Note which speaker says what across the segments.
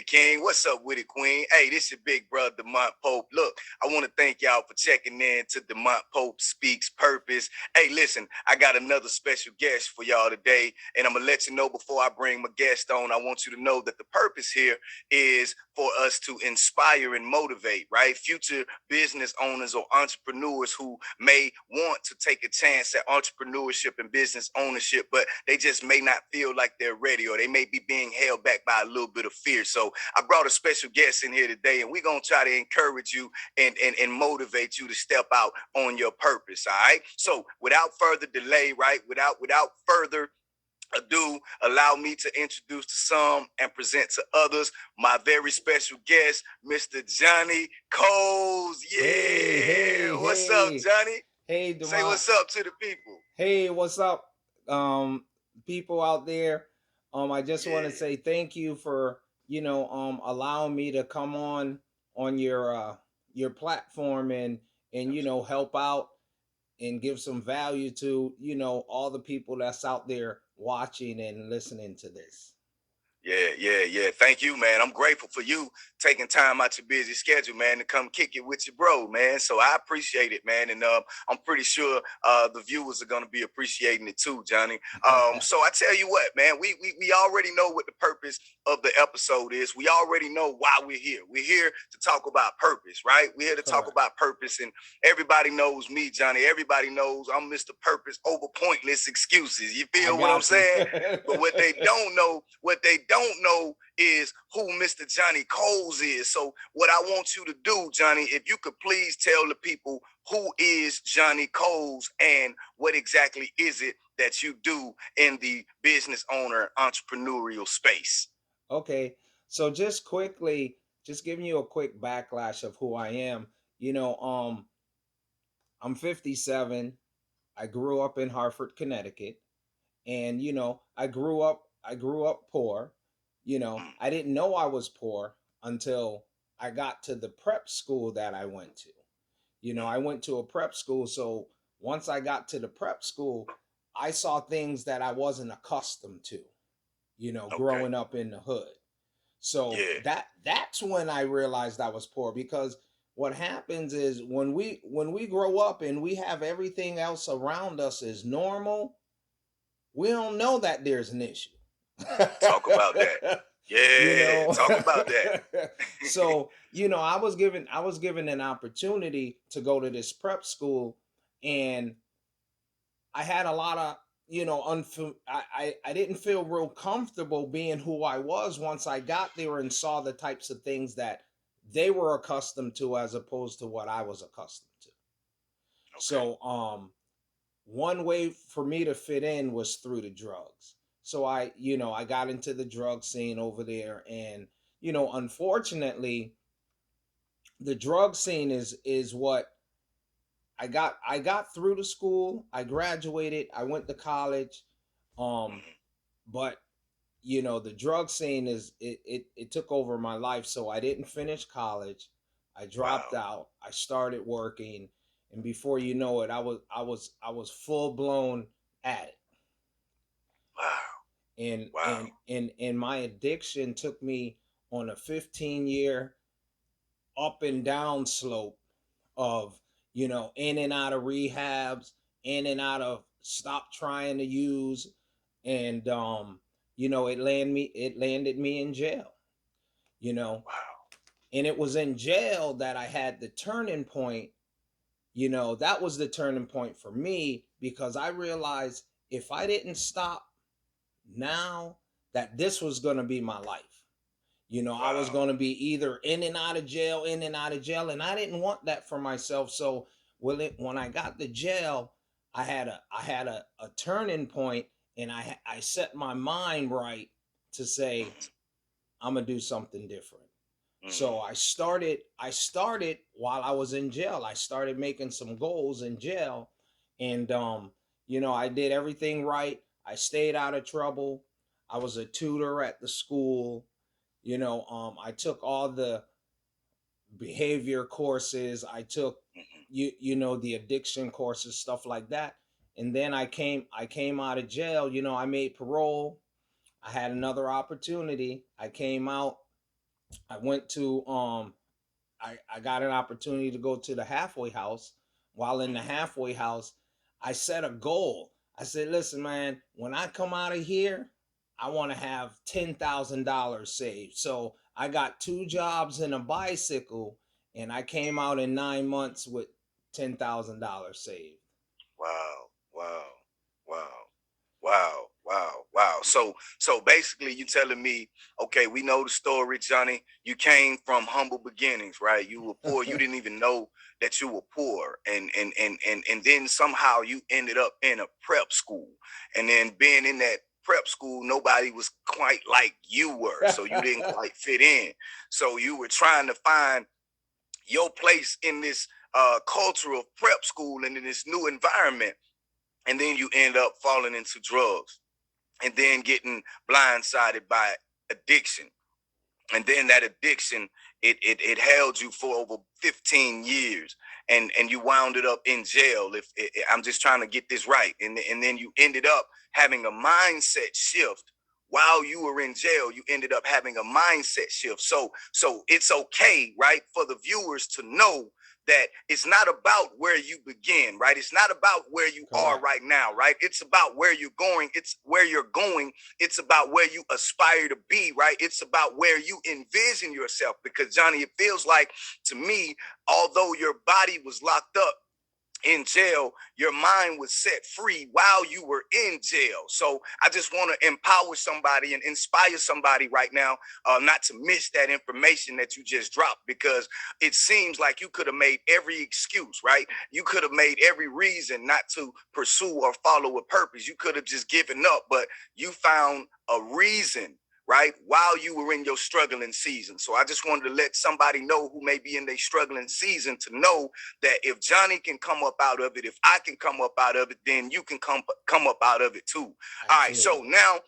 Speaker 1: it, King. What's up with it, Queen? Hey, this your big brother, Demont Pope. Look, I want to thank y'all for checking in to Demont Pope Speaks Purpose. Hey, listen, I got another special guest for y'all today, and I'm going to let you know before I bring my guest on, I want you to know that the purpose here is for us to inspire and motivate, right? Future business owners or entrepreneurs who may want to take a chance at entrepreneurship and business ownership, but they just may not feel like they're ready, or they may be being held back by a little bit of fear. So I brought a special guest in here today, and we're going to try to encourage you and motivate you to step out on your purpose. All right. So without further delay, right? Without further ado, allow me to introduce to some and present to others my very special guest, Mr. Johnny Coles. Yeah. What's up, Johnny?
Speaker 2: Hey, Demont.
Speaker 1: Say what's up to the people.
Speaker 2: Hey, what's up, people out there? I just want to say thank you for allowing me to come on your platform and help out and give some value to all the people that's out there watching and listening to this.
Speaker 1: Yeah. Thank you, man. I'm grateful for you taking time out your busy schedule, man, to come kick it with your bro, man. So I appreciate it, man. And I'm pretty sure the viewers are going to be appreciating it too, Johnny. So I tell you what, man, we already know what the purpose of the episode is. We already know why we're here. We're here to talk about purpose, right? We're here to talk about purpose. And everybody knows me, Johnny. Everybody knows I'm Mr. Purpose over pointless excuses. You feel what I'm saying? But what they don't know is who Mr. Johnny Coles is. So what I want you to do, Johnny, if you could please tell the people who is Johnny Coles and what exactly is it that you do in the business owner entrepreneurial space.
Speaker 2: Okay. So just quickly, just giving you a quick backlash of who I am. I'm 57. I grew up in Hartford, Connecticut. And I grew up poor. I didn't know I was poor until I got to the prep school that I went to. I went to a prep school, so once I got to the prep school, I saw things that I wasn't accustomed to, growing up in the hood. So that's when I realized I was poor, because what happens is when we grow up and we have everything else around us is normal, we don't know that there's an issue.
Speaker 1: Talk about that. Yeah, talk about that.
Speaker 2: So, I was given an opportunity to go to this prep school, and I had a lot of, I didn't feel real comfortable being who I was once I got there and saw the types of things that they were accustomed to as opposed to what I was accustomed to. So, one way for me to fit in was through the drugs. So I got into the drug scene over there, and unfortunately, the drug scene is what I got through the school. I graduated. I went to college, but the drug scene it took over my life. So I didn't finish college. I dropped out. I started working, and before you know it, I was full blown at it. And my addiction took me on a 15-year up and down slope of in and out of rehabs, in and out of stop trying to use, and it landed me in jail. you know and it was in jail that I had the turning point. That was the turning point for me, because I realized if I didn't stop now, that this was going to be my life. I was going to be either in and out of jail, in and out of jail, and I didn't want that for myself. So when I got to jail, I had a turning point, and I set my mind right to say I'm gonna do something different. So I started while I was in jail. I started making some goals in jail, and I did everything right. I stayed out of trouble. I was a tutor at the school. I took all the behavior courses. I took the addiction courses, stuff like that. And then I came out of jail. I made parole. I had another opportunity. I came out, I went to I got an opportunity to go to the halfway house. While in the
Speaker 1: Mhm.
Speaker 2: halfway house, I set a goal. I said, listen, man, when I come out of here, I want to have $10,000 saved. So I got two jobs and a bicycle, and I came out in 9 months with $10,000 saved.
Speaker 1: Wow, wow, wow, wow, wow, wow. So basically, you telling me, okay, we know the story, Johnny. You came from humble beginnings, right? You were poor. You didn't even know that you were poor, and then somehow you ended up in a prep school, and then being in that prep school, nobody was quite like you were, so you didn't quite fit in. So you were trying to find your place in this culture of prep school and in this new environment, and then you end up falling into drugs and then getting blindsided by addiction, and then that addiction, it held you for over 15 years, and you wound it up in jail. If I'm just trying to get this right, and then you ended up having a mindset shift while you were in jail. You ended up having a mindset shift. So it's okay, right, for the viewers to know that it's not about where you begin, right? It's not about where you are
Speaker 2: Correct.
Speaker 1: right now, right? It's about where you're going. It's where you're going. It's about where you aspire to be, right? It's about where you envision yourself. Because, Johnny, it feels like to me, although your body was locked up in jail, your mind was set free while you were in jail. So I just want to empower somebody and inspire somebody right now, not to miss that information that you just dropped, because it seems like you could have made every excuse, right? You could have made every reason not to pursue or follow a purpose. You could have just given up, but you found a reason, right, while you were in your struggling season. So I just wanted to let somebody know who may be in their struggling season to know that if Johnny can come up out of it, if I can come up out of it, then you can come up out of it too. All right. So
Speaker 2: Absolutely.
Speaker 1: now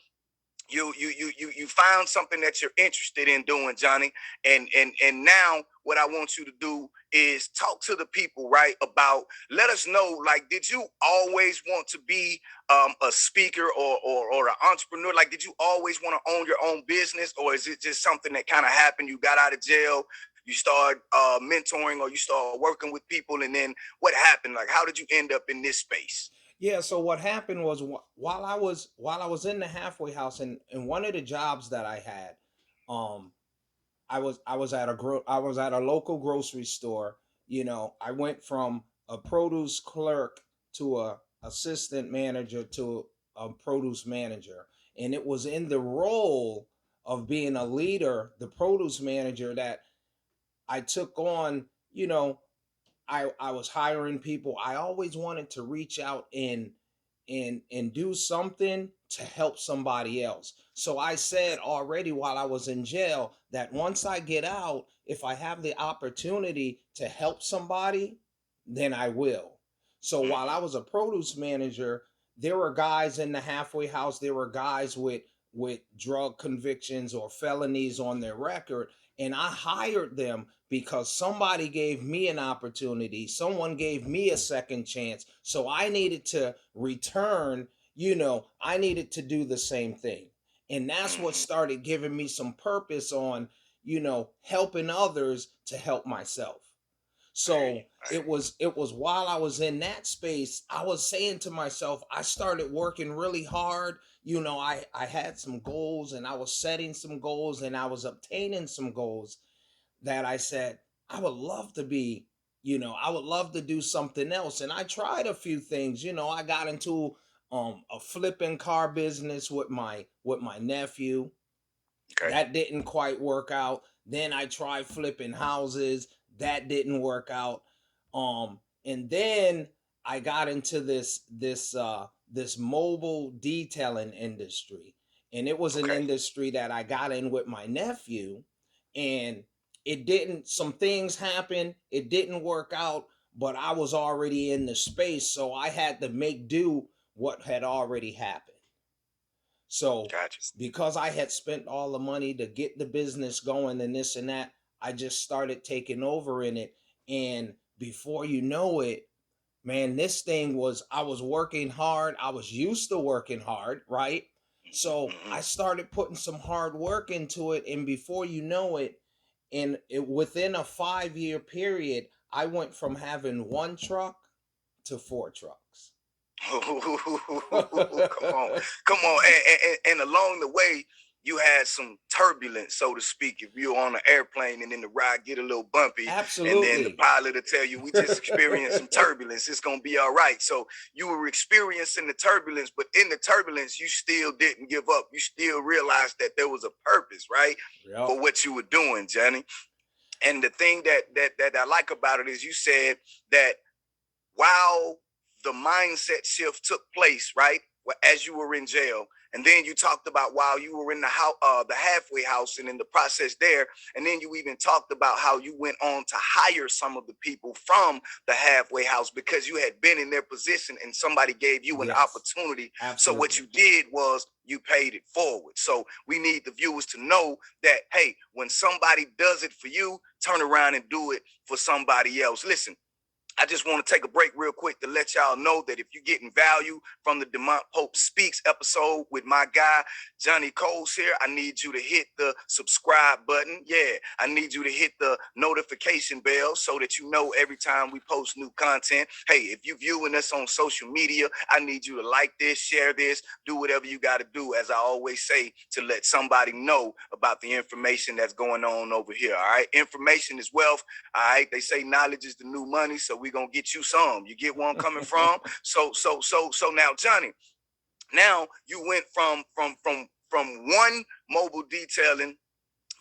Speaker 1: you found something that you're interested in doing, Johnny, and now what I want you to do is talk to the people, right, about, let us know, like, did you always want to be a speaker or an entrepreneur? Like, did you always want to own your own business, or is it just something that kind of happened? You got out of jail, you start mentoring, or you start working with people, and then what happened? Like, how did you end up in this space?
Speaker 2: Yeah, so what happened was while I was in the halfway house, and one of the jobs that I had, um I was at a local grocery store. I went from a produce clerk to a assistant manager to a produce manager, and it was in the role of being a leader, the produce manager, that I took on. I was hiring people. I always wanted to reach out and do something to help somebody else. So I said already while I was in jail that once I get out, if I have the opportunity to help somebody, then I will. So while I
Speaker 1: Mm-hmm.
Speaker 2: was a produce manager, there were guys in the halfway house, there were guys with drug convictions or felonies on their record, and I hired them because somebody gave me an opportunity, someone gave me a second chance, so I needed to return. I needed to do the same thing, and that's what
Speaker 1: Mm-hmm.
Speaker 2: started giving me some purpose on helping others to help myself.
Speaker 1: Hey,
Speaker 2: So
Speaker 1: hey.
Speaker 2: it was while I was in that space, I was saying to myself, I started working really hard. I had some goals, and I was setting some goals, and I was obtaining some goals that I said, I would love to be, I would love to do something else. And I tried a few things. I got into a flipping car business with my nephew.
Speaker 1: Okay.
Speaker 2: That didn't quite work out. Then I tried flipping houses. That didn't work out. And then I got into this mobile detailing industry. And it was an
Speaker 1: Okay.
Speaker 2: industry that I got in with my nephew. And it didn't, some things happened. It didn't work out, but I was already in the space. So I had to make do what had already happened. So
Speaker 1: Gotcha.
Speaker 2: because I had spent all the money to get the business going and this and that, I just started taking over in it. And before you know it, man, this thing was, I was working hard. I was used to working hard, right? So
Speaker 1: Mm-hmm.
Speaker 2: I started putting some hard work into it. And before you know it, within a 5-year period, I went from having one truck to 4 trucks.
Speaker 1: Come on, come on, and along the way, you had some turbulence, so to speak. If you're on an airplane and then the ride get a little bumpy, and then the
Speaker 2: Absolutely.
Speaker 1: pilot will tell you, "We just experienced some turbulence. It's gonna be all right." So you were experiencing the turbulence, but in the turbulence, you still didn't give up. You still realized that there was a purpose, right,
Speaker 2: Yep.
Speaker 1: for what you were doing, Johnny. And the thing that I like about it is you said that while the mindset shift took place, right, as you were in jail, and then you talked about while you were in the house, the halfway house, and in the process there, and then you even talked about how you went on to hire some of the people from the halfway house because you had been in their position and somebody gave you an
Speaker 2: Yes.
Speaker 1: opportunity.
Speaker 2: Absolutely.
Speaker 1: So what you did was you paid it forward. So we need the viewers to know that, hey, when somebody does it for you, turn around and do it for somebody else. Listen, I just want to take a break real quick to let y'all know that if you're getting value from the Demont Pope Speaks episode with my guy, Johnny Coles here, I need you to hit the subscribe button. Yeah, I need you to hit the notification bell so that you know every time we post new content. Hey, if you're viewing us on social media, I need you to like this, share this, do whatever you got to do, as I always say, to let somebody know about the information that's going on over here. All right, information is wealth. All right, they say knowledge is the new money, so we're gonna get you some. You get where I'm coming from? So now, Johnny, now you went from one mobile detailing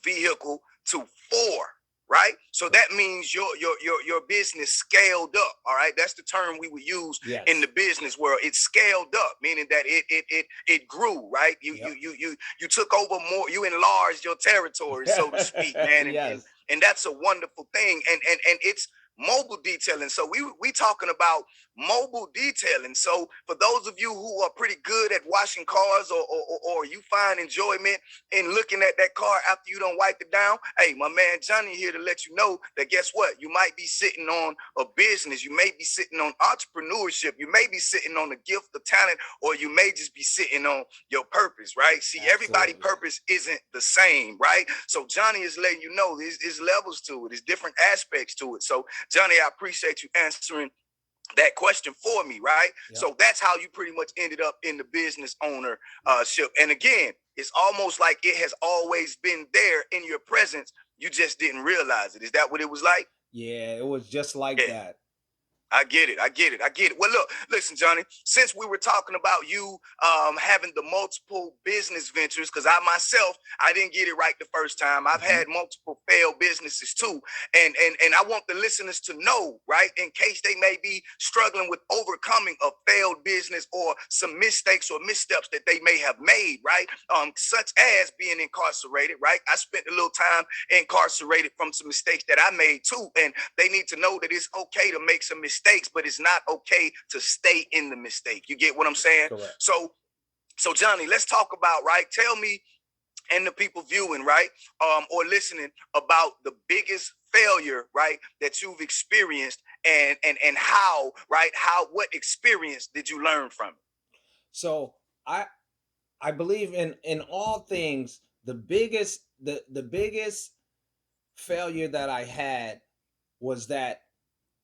Speaker 1: vehicle to 4, right? So that means your business scaled up. All right, that's the term we would use
Speaker 2: Yes.
Speaker 1: in the business world. It scaled up, meaning that it grew, right? You took over more. You enlarged your territory, so to speak, man.
Speaker 2: Yes.
Speaker 1: And that's a wonderful thing. And it's mobile detailing. So we talking about mobile detailing. So for those of you who are pretty good at washing cars, or you find enjoyment in looking at that car after you don't wipe it down, hey, my man Johnny here to let you know that guess what? You might be sitting on a business. You may be sitting on entrepreneurship. You may be sitting on a gift of talent, or you may just be sitting on your purpose, right? See, everybody's purpose isn't the same, right? So Johnny is letting you know there's levels to it. There's different aspects to it. So Johnny, I appreciate you answering that question for me, right? Yep. So that's how you pretty much ended up in the business ownership. And again, it's almost like it has always been there in your presence. You just didn't realize it. Is that what it was like?
Speaker 2: Yeah, it was just like that.
Speaker 1: I get it. Well, look, listen, Johnny, since we were talking about you having the multiple business ventures, because I didn't get it right the first time. I've had multiple failed businesses too. And I want the listeners to know, right, in case they may be struggling with overcoming a failed business or some mistakes or missteps that they may have made, right? Such as being incarcerated, right? I spent a little time incarcerated from some mistakes that I made too. And they need to know that it's okay to make some mistakes, but it's not okay to stay in the mistake. You get what I'm saying?
Speaker 2: Correct.
Speaker 1: So Johnny, let's talk about, right? Tell me and the people viewing, right, or listening, about the biggest failure, right, that you've experienced, and how, right, what experience did you learn from it?
Speaker 2: So I believe in all things, the biggest failure that I had was that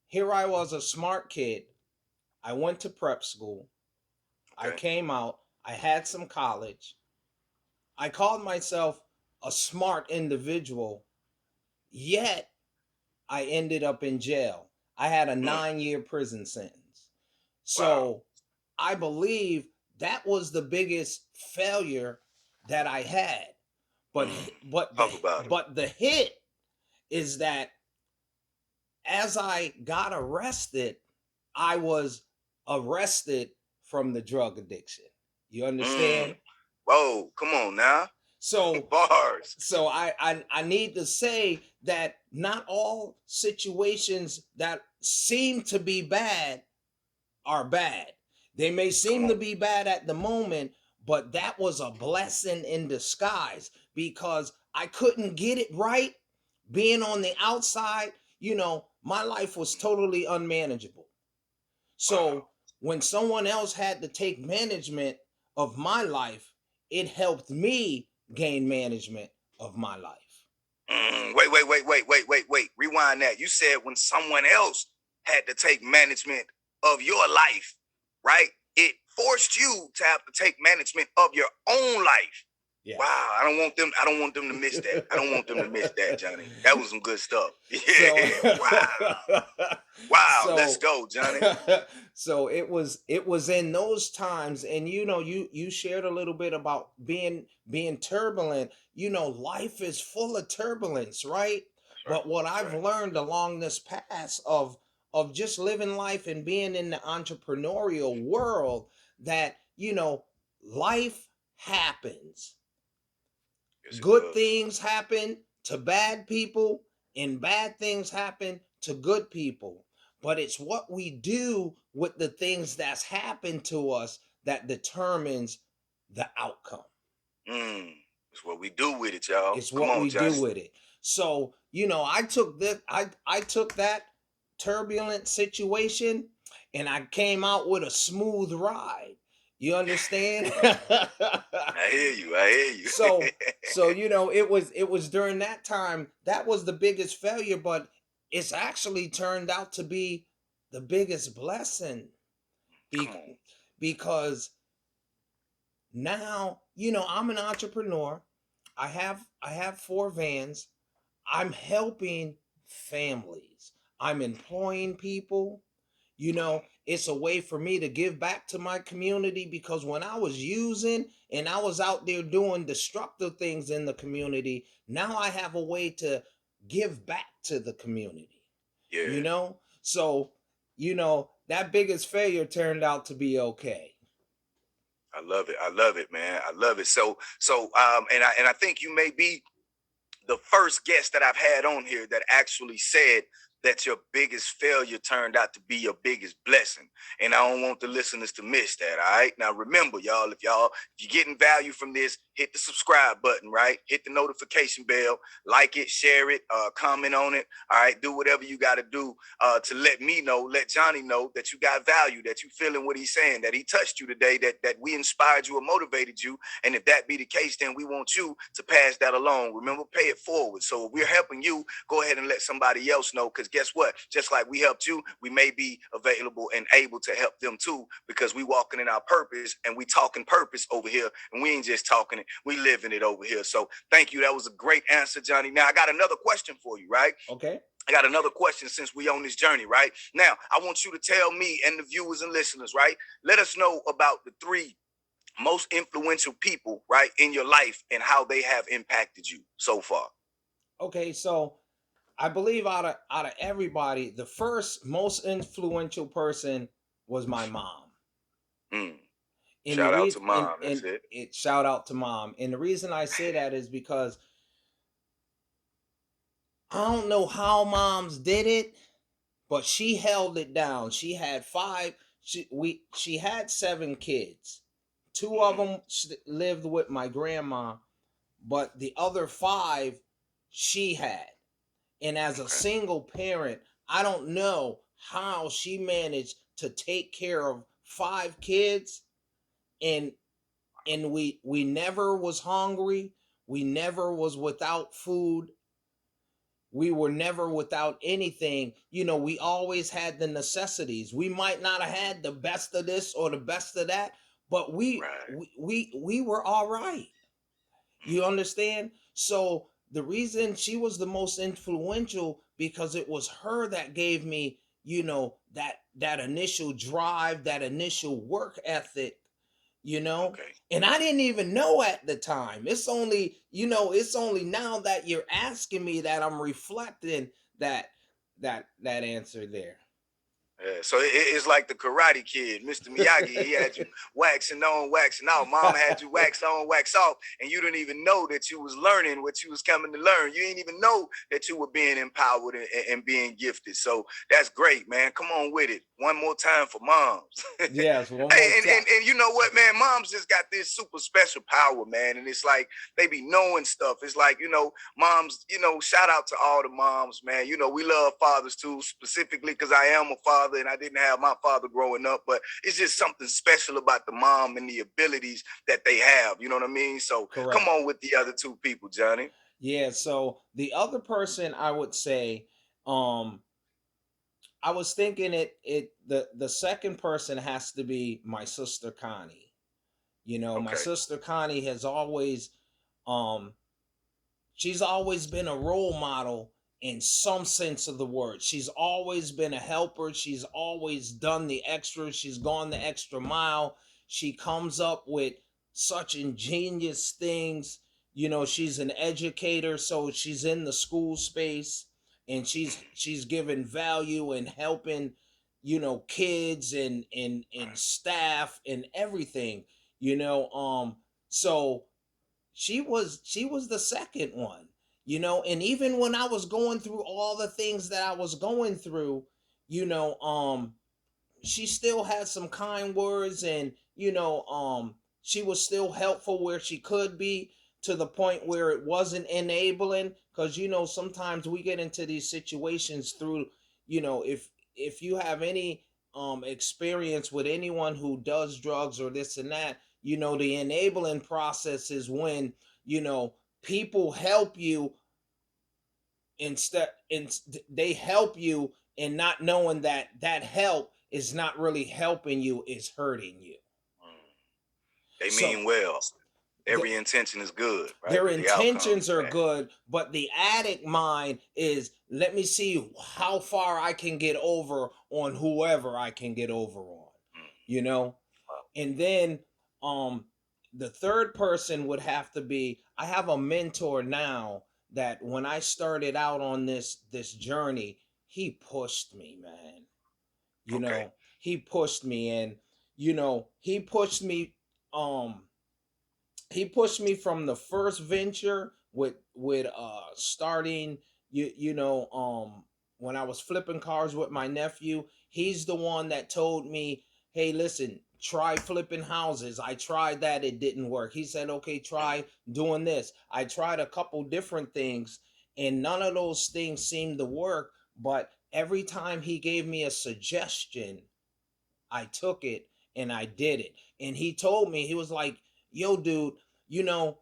Speaker 2: here I was, a smart kid. I went to prep school. Okay. I came out. I had some college. I called myself a smart individual, yet I ended up in jail. I had a 9-year prison sentence. So wow. I believe that was the biggest failure that I had. But the hit is that as I got arrested, I was arrested from the drug addiction. You understand?
Speaker 1: Whoa, come on now.
Speaker 2: So
Speaker 1: bars.
Speaker 2: So I need to say that not all situations that seem to be bad are bad. They may seem to be bad at the moment, but that was a blessing in disguise, because I couldn't get it right. Being on the outside, my life was totally unmanageable. So when someone else had to take management of my life, it helped me gain management of my life.
Speaker 1: Wait. Rewind that. You said when someone else had to take management of your life, right? It forced you to have to take management of your own life.
Speaker 2: Yes.
Speaker 1: Wow, I don't want them to miss that. I don't want them to miss that, Johnny. That was some good stuff.
Speaker 2: So,
Speaker 1: Yeah. Wow. Wow. Let's
Speaker 2: so,
Speaker 1: go, Johnny.
Speaker 2: so it was in those times, and you shared a little bit about being turbulent. Life is full of turbulence, right?
Speaker 1: That's right.
Speaker 2: But what
Speaker 1: That's
Speaker 2: I've
Speaker 1: right.
Speaker 2: learned along this path of just living life and being in the entrepreneurial world, that life happens.
Speaker 1: Yes, it
Speaker 2: Good
Speaker 1: does.
Speaker 2: things happen to bad people, and bad things happen to good people. But it's what we do with the things that's happened to us that determines the outcome.
Speaker 1: It's what we do with it, y'all.
Speaker 2: It's
Speaker 1: Come
Speaker 2: what
Speaker 1: on,
Speaker 2: we do
Speaker 1: Johnny.
Speaker 2: with it. So, I took that turbulent situation, and I came out with a smooth ride. You understand?
Speaker 1: I hear you. I hear you.
Speaker 2: So it was during that time that was the biggest failure, but it's actually turned out to be the biggest blessing.
Speaker 1: Come
Speaker 2: be,
Speaker 1: on.
Speaker 2: because now I'm an entrepreneur. I have 4 vans. I'm helping families. I'm employing people.
Speaker 1: Come on.
Speaker 2: It's a way for me to give back to my community, because when I was using and I was out there doing destructive things in the community, now I have a way to give back to the community.
Speaker 1: Yeah.
Speaker 2: So, that biggest failure turned out to be okay.
Speaker 1: I love it. I love it, man. I love it. And I think you may be the first guest that I've had on here that actually said that your biggest failure turned out to be your biggest blessing. And I don't want the listeners to miss that. All right. Now remember, y'all, if you're getting value from this, hit the subscribe button, right? Hit the notification bell, like it, share it, comment on it. All right. Do whatever you got to do to let Johnny know that you got value, that you feeling what he's saying, that he touched you today, that we inspired you or motivated you. And if that be the case, then we want you to pass that along. Remember, pay it forward. So if we're helping you, go ahead and let somebody else know. Because guess what? Just like we helped you, we may be available and able to help them too, because we walking in our purpose and we talking purpose over here. And we ain't just talking it, we living it over here. So thank you. That was a great answer, Johnny. Now I got another question for you, right?
Speaker 2: Okay.
Speaker 1: I got another question since we on this journey, right? Now, I want you to tell me and the viewers and listeners, right? Let us know about the 3 most influential people, right, in your life and how they have impacted you so far.
Speaker 2: Okay, so I believe out of everybody, the first most influential person was my mom.
Speaker 1: Mm.
Speaker 2: And the
Speaker 1: Shout out to
Speaker 2: reason
Speaker 1: mom. That's
Speaker 2: and
Speaker 1: it.
Speaker 2: it shout out to mom. And the reason I say that is because I don't know how moms did it, but she held it down. She had 5. She had 7 kids. 2 of them lived with my grandma, but the other 5 she had. And as a
Speaker 1: Okay.
Speaker 2: single parent, I don't know how she managed to take care of 5 kids, and we never was hungry. We never was without food. We were never without anything. We always had the necessities. We might not have had the best of this or the best of that, but we
Speaker 1: Right.
Speaker 2: we were all right. You
Speaker 1: Mm.
Speaker 2: understand? So the reason she was the most influential, because it was her that gave me, that initial drive, that initial work ethic,
Speaker 1: Okay.
Speaker 2: and I didn't even know at the time. It's only now that you're asking me that I'm reflecting that answer there.
Speaker 1: Yeah, so it's like the Karate Kid, Mr. Miyagi. He had you waxing on, waxing out. Mom had you wax on, wax off, and you didn't even know that you was learning what you was coming to learn. You didn't even know that you were being empowered and being gifted. So that's great, man. Come on with it. One more time for moms.
Speaker 2: Yes, one
Speaker 1: Hey,
Speaker 2: more time.
Speaker 1: and you know what, man? Moms just got this super special power, man. And it's like they be knowing stuff. It's like, moms, shout out to all the moms, man. We love fathers too, specifically because I am a father and I didn't have my father growing up, but it's just something special about the mom and the abilities that they have. You know what I mean? So come
Speaker 2: Correct.
Speaker 1: on with the other 2 people, Johnny.
Speaker 2: Yeah, so the other person I would say, um, I was thinking the second person has to be my sister Connie. You know, my
Speaker 1: Okay.
Speaker 2: sister Connie has always um she's always been a role model in some sense of the word. She's always been a helper. She's always done the extra. She's gone the extra mile. She comes up with such ingenious things. You know, she's an educator, so she's in the school space and she's giving value and helping, you know, kids and staff and everything, you know. So she was the second one, you know. And even when I was going through all the things that I was going through, you know, she still had some kind words, and you know, she was still helpful where she could be, to the point where it wasn't enabling, because you know sometimes we get into these situations through, you know, if you have any experience with anyone who does drugs or this and that, you know, the enabling process is when, you know, people help you instead, they help you and not knowing that that help is not really helping you, is hurting you.
Speaker 1: Mm. They
Speaker 2: So
Speaker 1: mean well.
Speaker 2: the,
Speaker 1: Every intention is good, right?
Speaker 2: their
Speaker 1: But the outcome
Speaker 2: intentions
Speaker 1: is
Speaker 2: are
Speaker 1: bad.
Speaker 2: good, but the addict mind is, let me see how far I can get over on whoever I can get over on,
Speaker 1: Mm.
Speaker 2: you know.
Speaker 1: Wow.
Speaker 2: And then um the third person would have to be, I have a mentor now that when I started out on this journey, he pushed me, man. You
Speaker 1: Okay.
Speaker 2: know, he pushed me, and you know, um he pushed me from the first venture with starting, you know, when I was flipping cars with my nephew. He's the one that told me, hey, listen, try flipping houses. I tried that, it didn't work. He said, okay, try doing this. I tried a couple different things and none of those things seemed to work, but every time he gave me a suggestion, I took it and I did it. And he told me, he was like, yo, dude, you know,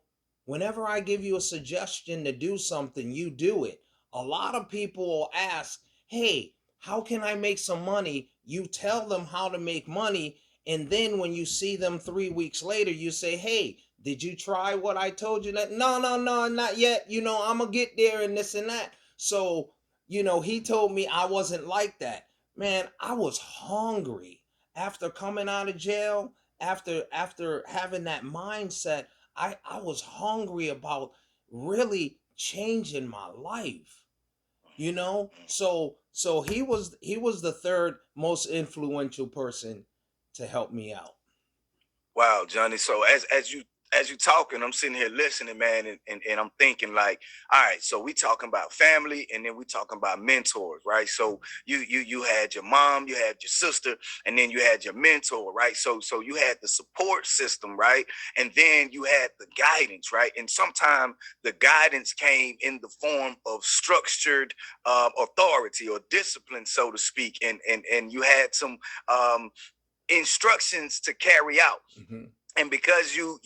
Speaker 2: whenever I give you a suggestion to do something, you do it. A lot of people will ask, hey, how can I make some money? You tell them how to make money. And then when you see them 3 weeks later, you say, hey, did you try what I told you? That no, no, no, not yet. You know, I'm going to get there and this and that. So, you know, he told me I wasn't like that. Man, I was hungry after coming out of jail, after having that mindset. I was hungry about really changing my life, you know. So he was the third most influential person to help me out.
Speaker 1: Wow, Johnny. So as you talking, I'm sitting here listening, man, and I'm thinking like, all right, so we talking about family and then we talking about mentors, right? So you had your mom, you had your sister, and then you had your mentor, right? So you had the support system, right? And then you had the guidance, right? And sometimes the guidance came in the form of structured authority or discipline, so to speak, and you had some um, instructions to carry out.
Speaker 2: Mhm.
Speaker 1: And because you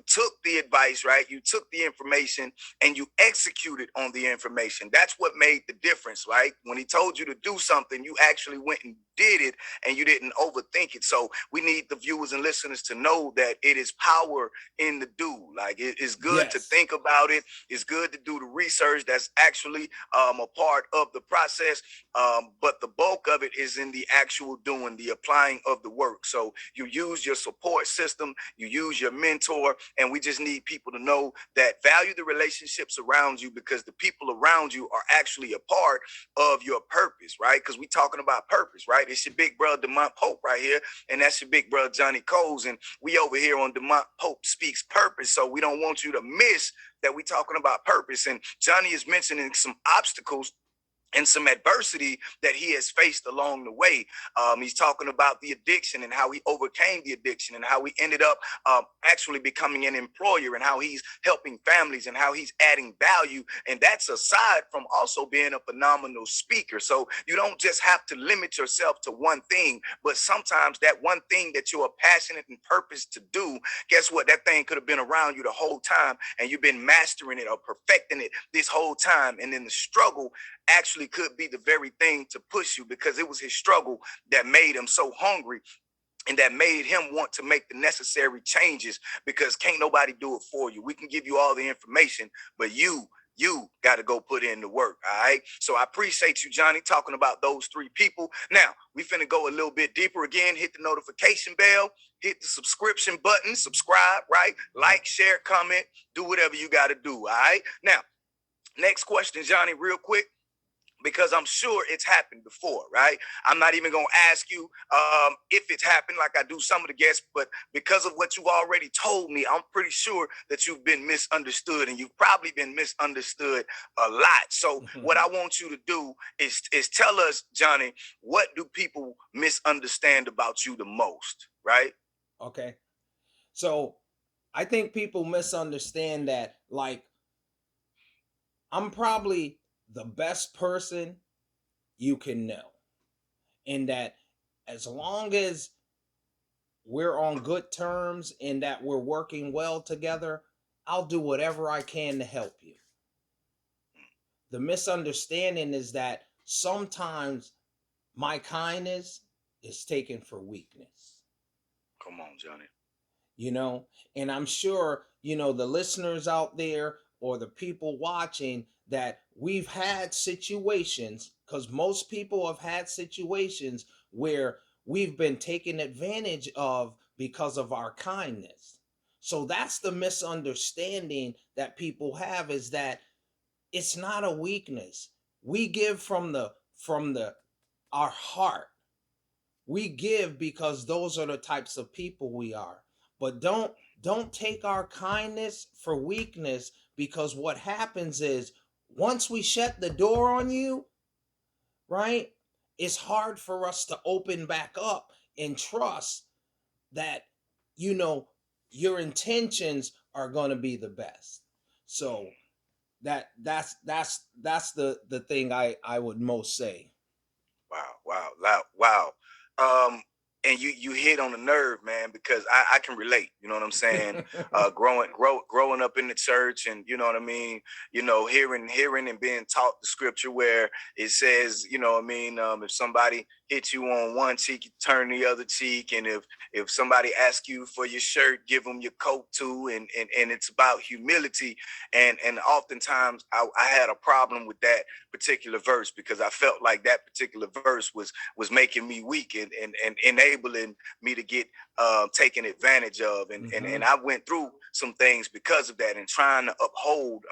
Speaker 1: took the advice, right, you took the information and you executed on the information, that's what made the difference, right? When he told you to do something, you actually went and did it, and you didn't overthink it. So we need the viewers and listeners to know that it is power in the do. Like, it is good to
Speaker 2: Yes.
Speaker 1: think about it, it's good to do the research, that's actually a part of the process, but the bulk of it is in the actual doing, the applying of the work. So you use your support system, you use your mentor, and we just need people to know that value the relationships around you, because the people around you are actually a part of your purpose, right? Because we talking about purpose, right? It's your big brother Demont Pope right here, and that's your big brother Johnny Coles, and we over here on Demont Pope Speaks Purpose. So we don't want you to miss that we talking about purpose. And Johnny is mentioning some obstacles and some adversity that he has faced along the way. He's talking about the addiction and how he overcame the addiction and how he ended up actually becoming an employer and how he's helping families and how he's adding value. And that's aside from also being a phenomenal speaker. So you don't just have to limit yourself to one thing, but sometimes that one thing that you are passionate and purpose to do, guess what? That thing could have been around you the whole time and you've been mastering it or perfecting it this whole time. And then the struggle actually could be the very thing to push you, because it was his struggle that made him so hungry and that made him want to make the necessary changes, because can't nobody do it for you. We can give you all the information, but you got to go put in the work. All right. So I appreciate you, Johnny, talking about those three people. Now we finna go a little bit deeper again. Hit the notification bell, hit the subscription button, subscribe, right? Like, share, comment, do whatever you got to do. All right. Now, next question, Johnny, real quick, because I'm sure it's happened before, right? I'm not even going to ask you if it's happened like I do some of the guests, but because of what you've already told me, I'm pretty sure that you've been misunderstood, and you've probably been misunderstood a lot. So what I want you to do is tell us, Johnny, what do people misunderstand about you the most, right?
Speaker 2: Okay. So I think people misunderstand that, like, I'm probably the best person you can know. And that as long as we're on good terms and that we're working well together, I'll do whatever I can to help you. The misunderstanding is that sometimes my kindness is taken for weakness.
Speaker 1: Come on, Johnny.
Speaker 2: You know, and I'm sure, you know, the listeners out there or the people watching, that we've had situations, because most people have had situations where we've been taken advantage of because of our kindness. So that's the misunderstanding that people have, is that it's not a weakness. We give from the our heart. We give because those are the types of people we are. But don't take our kindness for weakness, because what happens is once we shut the door on you, right? It's hard for us to open back up and trust that, you know, your intentions are going to be the best. So that's the thing I would most say.
Speaker 1: Wow. And you hit on the nerve, man, because I can relate. You know what I'm saying? Growing up in the church, and you know what I mean. You know, hearing and being taught the scripture where it says, you know what I mean. If somebody hits you on one cheek, you turn the other cheek, and if somebody asks you for your shirt, give them your coat too. And it's about humility. And oftentimes I had a problem with that particular verse, because I felt like that particular verse was making me weak and enabling me to get taken advantage of. And I went through some things because of that, and trying to uphold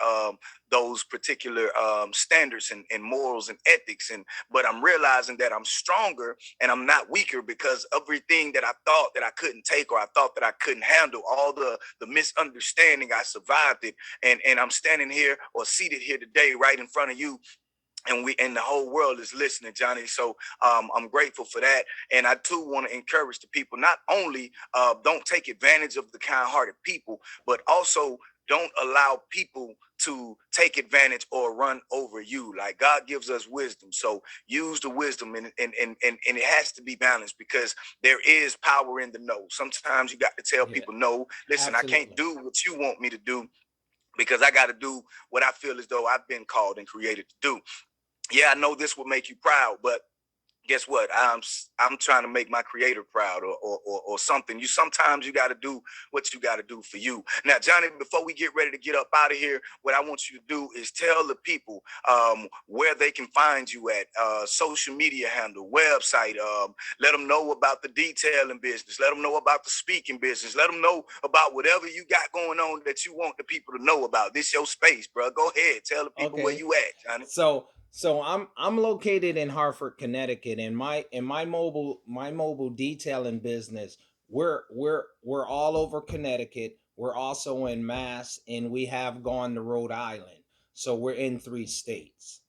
Speaker 1: those particular standards and morals and ethics. But I'm realizing that I'm stronger and I'm not weaker, because everything that I thought that I couldn't take, or I thought that I couldn't handle, all the misunderstanding, I survived it. And I'm standing here or seated here today right in front of you, and the whole world is listening, Johnny. So I'm grateful for that. And I too want to encourage the people, not only don't take advantage of the kind-hearted people, but also don't allow people to take advantage or run over you. Like, God gives us wisdom, so use the wisdom, and it has to be balanced, because there is power in the no. Sometimes you got to tell people, no, listen, absolutely, I can't do what you want me to do, because I got to do what I feel as though I've been called and created to do. Yeah, I know this will make you proud, but guess what? I'm trying to make my creator proud, or something. Sometimes you got to do what you got to do for you. Now, Johnny, before we get ready to get up out of here, what I want you to do is tell the people where they can find you at, social media handle, website. Let them know about the detailing business. Let them know about the speaking business. Let them know about whatever you got going on that you want the people to know about. This your space, bro. Go ahead, tell the people where you at, Johnny.
Speaker 2: So I'm located in Hartford, Connecticut, and my mobile detailing business, we're all over Connecticut. We're also in Mass, and we have gone to Rhode Island. So we're in 3 states.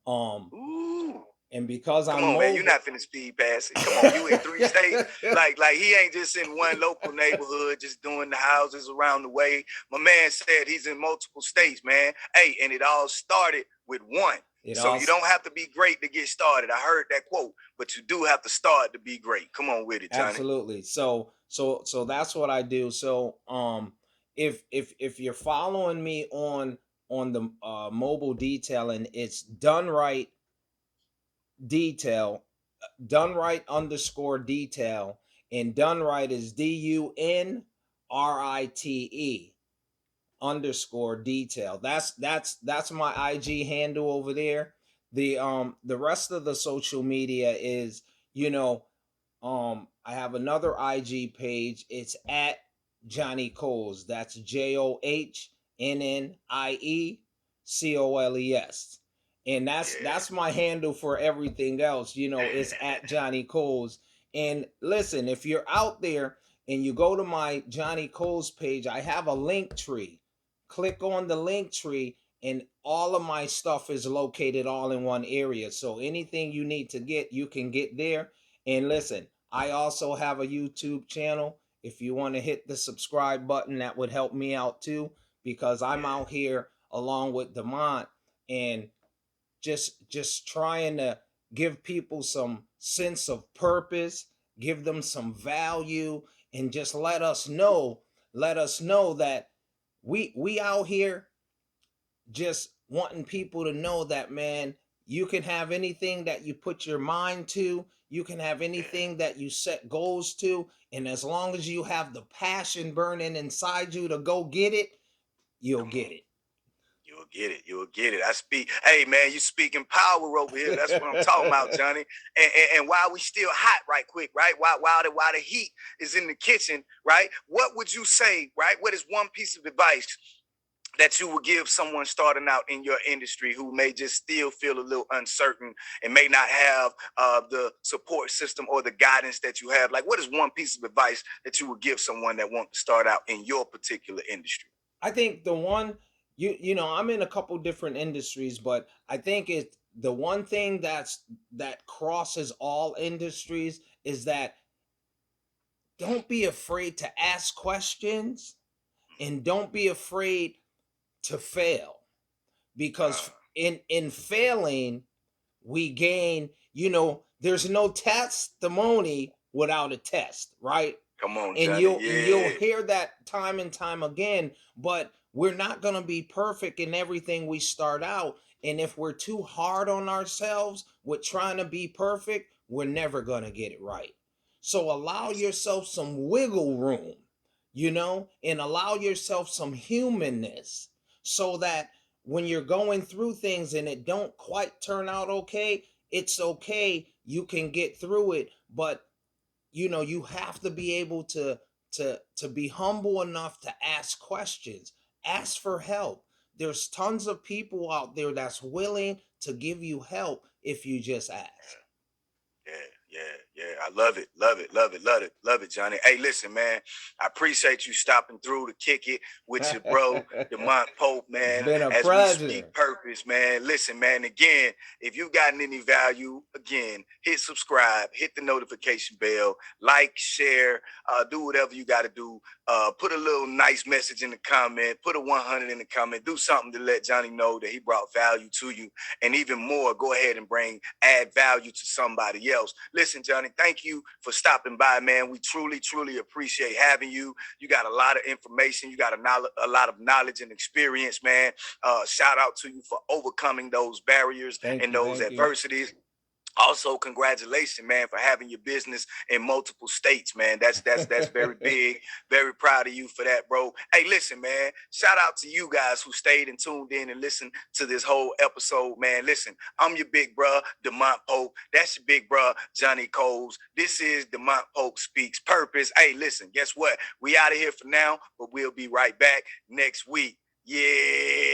Speaker 2: Um,
Speaker 1: Ooh.
Speaker 2: and because
Speaker 1: Come
Speaker 2: I'm
Speaker 1: on, man. You're
Speaker 2: mobile.
Speaker 1: not finna speed pass it. Come on, you in 3 states. Like he ain't just in one local neighborhood, just doing the houses around the way. My man said he's in multiple states, man. Hey, and it all started with one.
Speaker 2: It
Speaker 1: So
Speaker 2: all
Speaker 1: you don't have to be great to get started. I heard that quote, but you do have to start to be great. Come on with it, Johnny.
Speaker 2: Absolutely. So that's what I do. So if you're following me on the mobile detailing, it's done right detail, done right underscore detail, and done right is DUNRITE underscore detail. That's my IG handle over there. The rest of the social media is, you know, I have another IG page. It's at Johnny Coles. That's JOHNNIECOLES. And that's
Speaker 1: Yeah.
Speaker 2: my handle for everything else. You know, it's at Johnny Coles. And listen, if you're out there and you go to my Johnny Coles page, I have a link tree. Click on the link tree and all of my stuff is located all in one area. So anything you need to get, you can get there. And listen, I also have a YouTube channel. If you want to hit the subscribe button, that would help me out too, because I'm
Speaker 1: Yeah.
Speaker 2: out here along with Demont and just trying to give people some sense of purpose, give them some value, and just let us know that we out here just wanting people to know that, man, you can have anything that you put your mind to, you can have anything that you set goals to, and as long as you have the passion burning inside you to go get it, you'll
Speaker 1: Come on.
Speaker 2: get it.
Speaker 1: You'll get it. You'll get it. I speak. Hey, man, you speaking power over here. That's what I'm talking about, Johnny. And while we still hot, right quick, right? While the heat is in the kitchen, right? What would you say, right? What is one piece of advice that you would give someone starting out in your industry who may just still feel a little uncertain and may not have the support system or the guidance that you have? Like, what is one piece of advice that you would give someone that wants to start out in your particular industry?
Speaker 2: I think the one, you know, I'm in a couple different industries, but I think it's the one thing that crosses all industries is that don't be afraid to ask questions and don't be afraid to fail,
Speaker 1: Uh,
Speaker 2: because in failing we gain. You know, there's no testimony without a test, right?
Speaker 1: Come on,
Speaker 2: And
Speaker 1: Johnny.
Speaker 2: you'll
Speaker 1: Yeah.
Speaker 2: hear that time and time again. But we're not going to be perfect in everything we start out, and if we're too hard on ourselves with trying to be perfect, we're never going to get it right. So allow yourself some wiggle room, you know, and allow yourself some humanness, so that when you're going through things and it don't quite turn out okay, it's okay, you can get through it. But you know, you have to be able to be humble enough to ask questions, ask for help. There's tons of people out there that's willing to give you help if you just ask.
Speaker 1: Yeah, yeah. I love it, love it, love it, love it, love it, Johnny. Hey, listen, man. I appreciate you stopping through to kick it with your bro, Demont Pope,
Speaker 2: It's
Speaker 1: man.
Speaker 2: been a
Speaker 1: As we
Speaker 2: pleasure.
Speaker 1: speak purpose, man. Listen, man. Again, if you've gotten any value, again, hit subscribe, hit the notification bell, like, share, do whatever you got to do. Put a little nice message in the comment. Put a 100 in the comment. Do something to let Johnny know that he brought value to you, and even more, go ahead and add value to somebody else. Listen, Johnny, thank you for stopping by, man. We truly, truly appreciate having you. You got a lot of information. You got a lot of knowledge and experience, man. Shout out to you for overcoming those barriers
Speaker 2: Thank
Speaker 1: and
Speaker 2: you.
Speaker 1: those
Speaker 2: Thank you.
Speaker 1: adversities. Also, congratulations, man, for having your business in multiple states, man. That's very big. Very proud of you for that, bro. Hey, listen, man. Shout out to you guys who stayed and tuned in and listened to this whole episode, man. Listen, I'm your big bro, Demont Pope. That's your big bro, Johnny Coles. This is Demont Pope Speaks Purpose. Hey, listen, guess what? We out of here for now, but we'll be right back next week. Yeah.